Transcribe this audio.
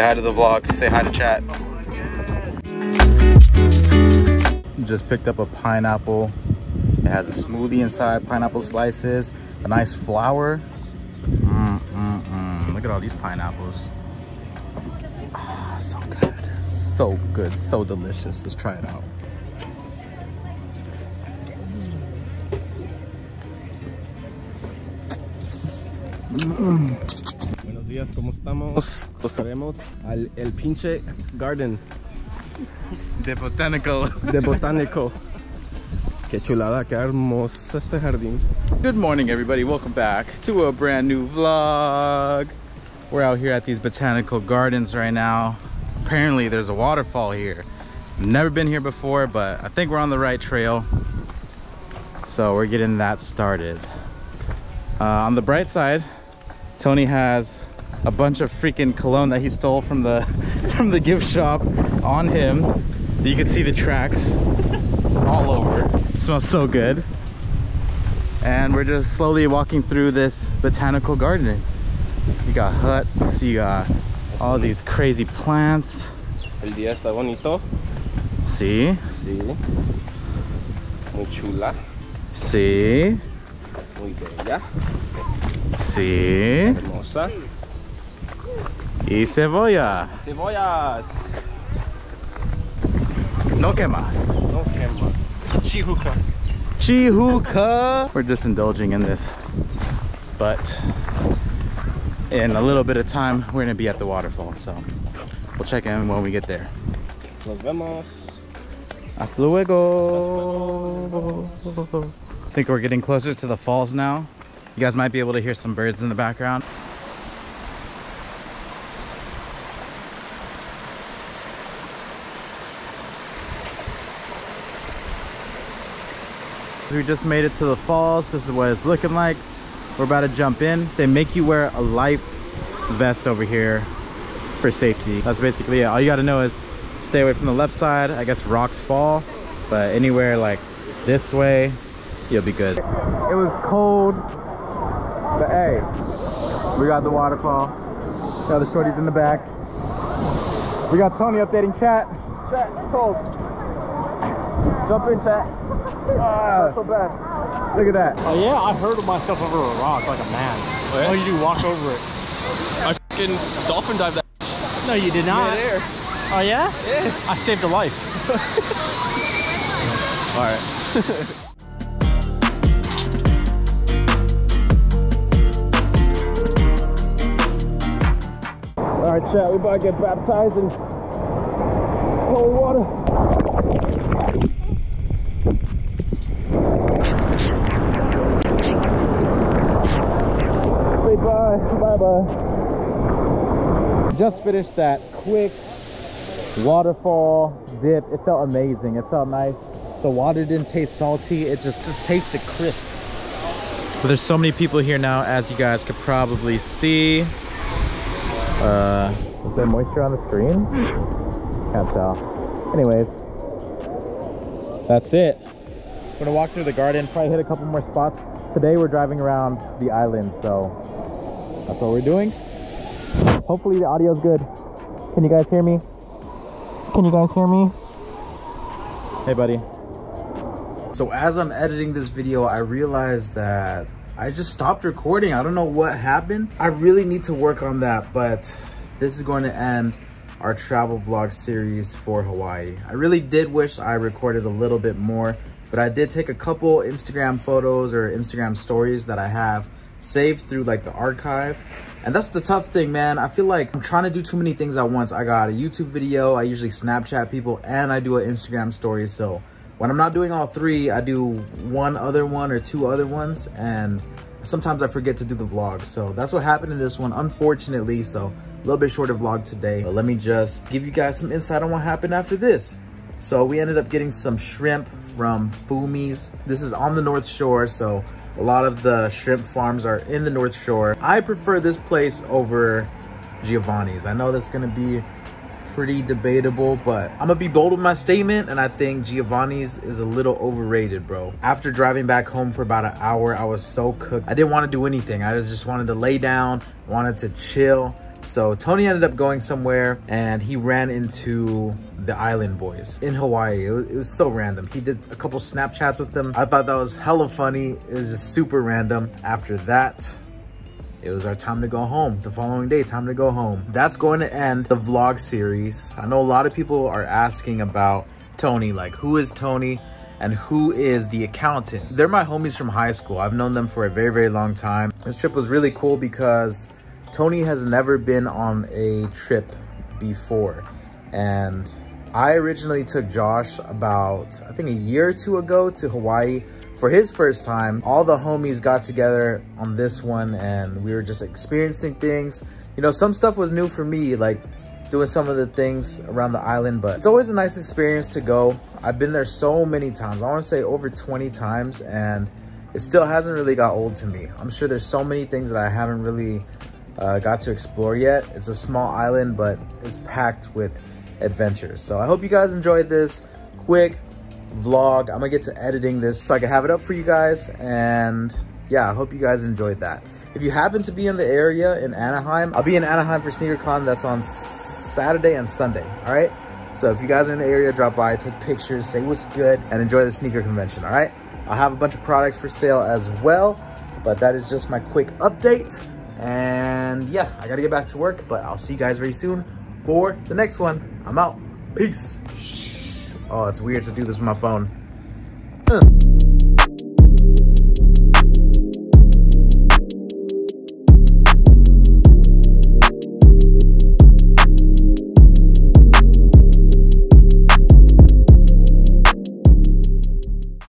hi to the vlog. Say hi to chat. Just picked up a pineapple. It has a smoothie inside, pineapple slices, a nice flour. Look at all these pineapples. Ah, so good. So good, so delicious. Let's try it out. Buenos días, ¿cómo estamos? Nos traemos al el pinche garden De Botanical. de Botánico. Qué chulada, qué hermoso este jardín. Good morning, everybody. Welcome back to a brand new vlog. We're out here at these botanical gardens right now. Apparently there's a waterfall here. Never been here before, but I think we're on the right trail. So we're getting that started. On the bright side, Tony has a bunch of freaking cologne that he stole from the gift shop on him. You can see the tracks all over. It smells so good. And we're just slowly walking through this botanical garden. You got huts, you got all these crazy plants. El día está bonito. Sí. Sí. Muy chula. Sí. Muy bella. Sí. Hermosa. Y cebolla. Cebollas. No quema. No quema. Chihuca. Chihuca. We're just indulging in this. But in a little bit of time, we're gonna be at the waterfall. So we'll check in when we get there. Nos vemos. Hasta luego. I think we're getting closer to the falls now. You guys might be able to hear some birds in the background. We just made it to the falls. This is what it's looking like. We're about to jump in. They make you wear a life vest over here for safety. That's basically it. All you gotta know is stay away from the left side. I guess rocks fall, but anywhere like this way, you'll be good. It was cold, but hey, we got the waterfall. Got the shorties in the back. We got Tony updating chat. Chat, cold. Jump in, chat. Not so bad. Look at that. Oh yeah, I hurled myself over a rock like a man. Oh, yeah? All you do, walk over it. I fucking dolphin dived that. No, you did not. Midair. Oh yeah? Yeah. I saved a life. All right. All right, chat. We about to get baptized in cold water. Say bye. Bye-bye. Just finished that quick waterfall dip. It felt amazing. It felt nice. The water didn't taste salty. It just tasted crisp. But there's so many people here now, as you guys could probably see. Is there moisture on the screen? Can't tell. Anyways, that's it. We're gonna walk through the garden, probably hit a couple more spots. Today we're driving around the island, so that's what we're doing. Hopefully the audio's good. Can you guys hear me? Can you guys hear me? Hey, buddy. So as I'm editing this video, I realized that I just stopped recording. I don't know what happened. I really need to work on that, but this is going to end our travel vlog series for Hawaii. I really did wish I recorded a little bit more, but I did take a couple Instagram photos or Instagram stories that I have saved through like the archive. And that's the tough thing, man. I feel like I'm trying to do too many things at once. I got a YouTube video, I usually Snapchat people, and I do an Instagram story. So when I'm not doing all three, I do one other one or two other ones, and sometimes I forget to do the vlog. So that's what happened in this one, unfortunately. So a little bit shorter vlog today, but let me just give you guys some insight on what happened after this. So we ended up getting some shrimp from Fumi's. This is on the North Shore, so a lot of the shrimp farms are in the North Shore. I prefer this place over Giovanni's. I know that's gonna be pretty debatable, but I'm gonna be bold with my statement, and I think Giovanni's is a little overrated, bro. After driving back home for about an hour, I was so cooked. I didn't want to do anything. I just wanted to lay down, wanted to chill, So Tony ended up going somewhere and he ran into the Island Boys in Hawaii. It was so random. He did a couple Snapchats with them. I thought that was hella funny. It was just super random. After that, it was our time to go home. The following day, time to go home. That's going to end the vlog series. I know a lot of people are asking about Tony, like who is Tony and who is the accountant? They're my homies from high school. I've known them for a very, very long time. This trip was really cool because Tony has never been on a trip before. And I originally took Josh about, I think a year or two ago to Hawaii for his first time. All the homies got together on this one and we were just experiencing things. You know, some stuff was new for me, like doing some of the things around the island, but it's always a nice experience to go. I've been there so many times. I want to say over 20 times, and it still hasn't really got old to me. I'm sure there's so many things that I haven't really got to explore yet. It's a small island, but it's packed with adventures. So I hope you guys enjoyed this quick vlog. I'm gonna get to editing this so I can have it up for you guys, and yeah, I hope you guys enjoyed that. If you happen to be in the area in Anaheim, I'll be in Anaheim for SneakerCon. That's on Saturday and Sunday. All right, so if you guys are in the area, drop by, take pictures, say what's good, and enjoy the sneaker convention. All right, I'll have a bunch of products for sale as well, but that is just my quick update. And yeah, I gotta get back to work, but I'll see you guys very soon for the next one. I'm out. Peace. Oh, it's weird to do this with my phone.